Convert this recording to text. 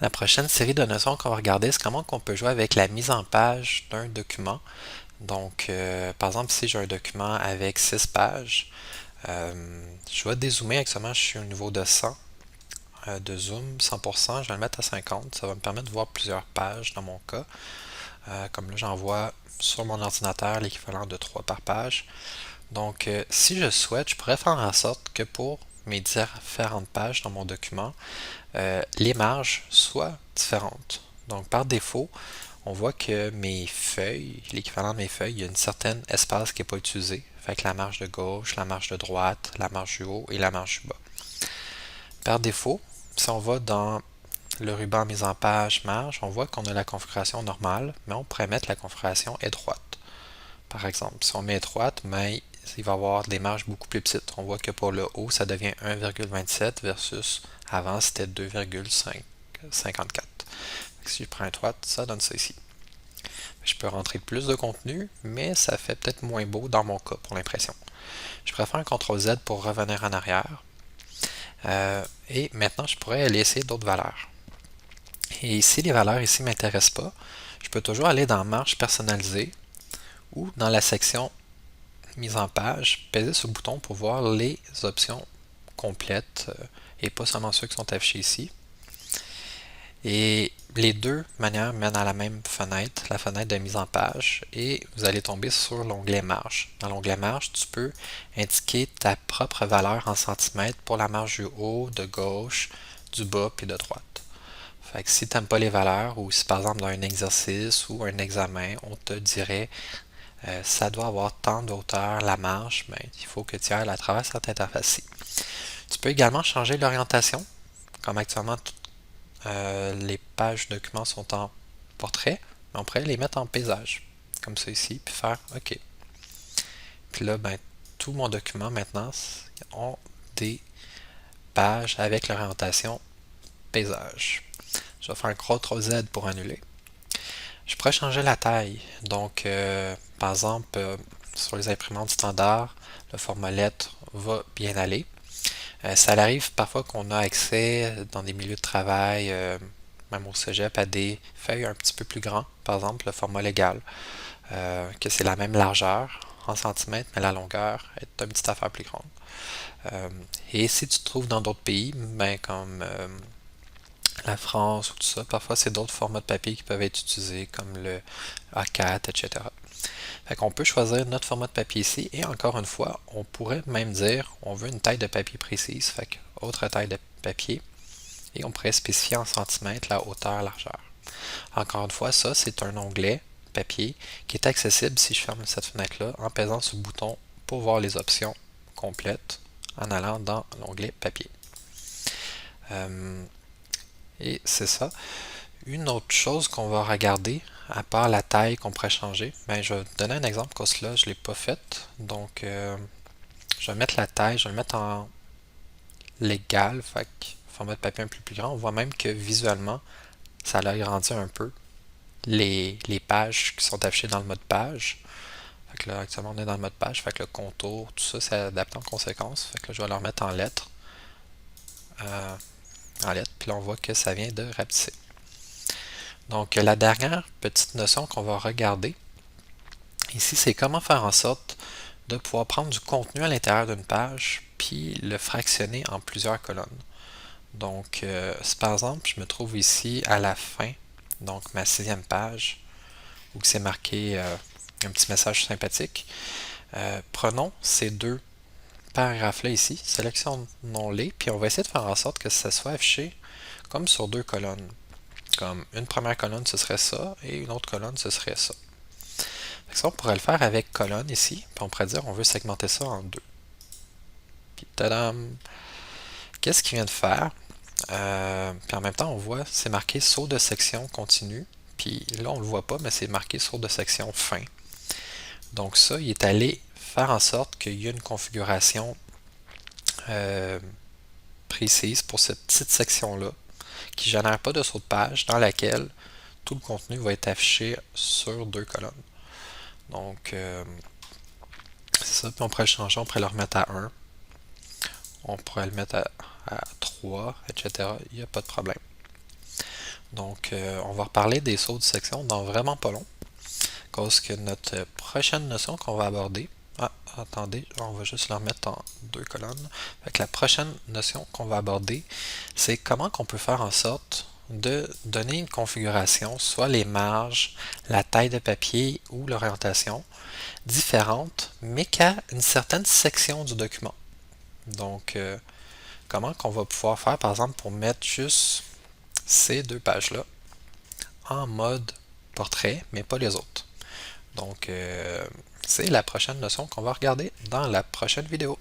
La prochaine série de notions qu'on va regarder, c'est comment on peut jouer avec la mise en page d'un document. Donc, par exemple, ici, j'ai un document avec 6 pages. Je vais dézoomer. Actuellement, je suis au niveau de 100 de zoom, 100%. Je vais le mettre à 50. Ça va me permettre de voir plusieurs pages dans mon cas. Comme là, j'en vois sur mon ordinateur l'équivalent de 3 par page. Donc, si je souhaite, je pourrais faire en sorte que pour mes différentes pages dans mon document, les marges soient différentes. Donc, par défaut, on voit que mes feuilles, l'équivalent de mes feuilles, il y a une certaine espace qui n'est pas utilisé. Fait que la marge de gauche, la marge de droite, la marge du haut et la marge du bas. Par défaut, si on va dans le ruban mise en page marge, on voit qu'on a la configuration normale, mais on pourrait mettre la configuration étroite. Par exemple, si on met étroite, mais il va y avoir des marges beaucoup plus petites. On voit que pour le haut, ça devient 1,27 versus avant c'était 2,54. Si je prends étroite, ça donne ça ici. Je peux rentrer plus de contenu, mais ça fait peut-être moins beau dans mon cas pour l'impression. Je préfère un CTRL Z pour revenir en arrière. Et maintenant, je pourrais laisser d'autres valeurs. Et si les valeurs ici ne m'intéressent pas, je peux toujours aller dans Marge personnalisée ou dans la section mise en page, peser sur le bouton pour voir les options complètes et pas seulement ceux qui sont affichés ici. Et les deux manières mènent à la même fenêtre, la fenêtre de mise en page, et vous allez tomber sur l'onglet marge. Dans l'onglet marge, tu peux indiquer ta propre valeur en centimètres pour la marge du haut, de gauche, du bas puis de droite. Fait que si tu n'aimes pas les valeurs, ou si par exemple dans un exercice ou un examen, on te dirait ça doit avoir tant de hauteur la marge, mais il faut que tu ailles à travers cette interface-ci. Tu peux également changer l'orientation, comme actuellement les pages documents sont en portrait, mais on pourrait les mettre en paysage, comme ça ici, puis faire OK. Puis là, ben, tout mon document maintenant ont des pages avec l'orientation paysage. Je vais faire un CTRL Z pour annuler. Je pourrais changer la taille. Donc, par exemple, sur les imprimantes standards, le format lettre va bien aller. Ça arrive parfois qu'on a accès dans des milieux de travail, même au cégep, à des feuilles un petit peu plus grands, par exemple le format légal, que c'est la même largeur en centimètres, mais la longueur est une petite affaire plus grande. Et si tu te trouves dans d'autres pays, ben, comme la France ou tout ça, parfois c'est d'autres formats de papier qui peuvent être utilisés, comme le A4, etc. Fait qu'on peut choisir notre format de papier ici, et encore une fois, on pourrait même dire on veut une taille de papier précise, fait que autre taille de papier, et on pourrait spécifier en centimètres la hauteur, largeur. Encore une fois, ça c'est un onglet papier qui est accessible si je ferme cette fenêtre-là en pesant sur le bouton pour voir les options complètes en allant dans l'onglet papier. Et c'est ça. Une autre chose qu'on va regarder, à part la taille qu'on pourrait changer, ben, je vais donner un exemple parce que là, je ne l'ai pas fait. Donc, je vais mettre la taille, je vais le mettre en légal, fait que format de papier un peu plus grand. On voit même que visuellement, ça agrandit un peu les pages qui sont affichées dans le mode page. Fait que là, actuellement, on est dans le mode page, fait que le contour, tout ça, c'est adapté en conséquence. Fait que là, je vais le remettre euh, en lettres, puis là, on voit que ça vient de rapetisser. Donc, la dernière petite notion qu'on va regarder ici, c'est comment faire en sorte de pouvoir prendre du contenu à l'intérieur d'une page puis le fractionner en plusieurs colonnes. Donc, si par exemple, je me trouve ici à la fin, donc ma 6e page, où c'est marqué un petit message sympathique, prenons ces deux paragraphes-là ici, sélectionnons-les, puis on va essayer de faire en sorte que ça soit affiché comme sur deux colonnes. Comme une première colonne, ce serait ça, et une autre colonne, ce serait ça. Ça, on pourrait le faire avec colonne ici, puis on pourrait dire on veut segmenter ça en deux. Puis tadam! Qu'est-ce qu'il vient de faire? Puis en même temps, on voit, c'est marqué saut de section continu. Puis là, on ne le voit pas, mais c'est marqué saut de section fin. Donc ça, il est allé faire en sorte qu'il y ait une configuration précise pour cette petite section-là, qui ne génère pas de saut de page, dans laquelle tout le contenu va être affiché sur deux colonnes. Donc, c'est ça. Puis on pourrait le changer, on pourrait le remettre à 1. On pourrait le mettre à 3, etc. Il n'y a pas de problème. Donc, on va reparler des sauts de section dans vraiment pas long, cause que notre prochaine notion qu'on va aborder, attendez, on va juste le remettre en deux colonnes. Fait que la prochaine notion qu'on va aborder, c'est comment qu'on peut faire en sorte de donner une configuration, soit les marges, la taille de papier ou l'orientation, différentes, mais qu'à une certaine section du document. Donc, comment qu'on va pouvoir faire, par exemple, pour mettre juste ces deux pages-là en mode portrait, mais pas les autres. Donc, c'est la prochaine notion qu'on va regarder dans la prochaine vidéo.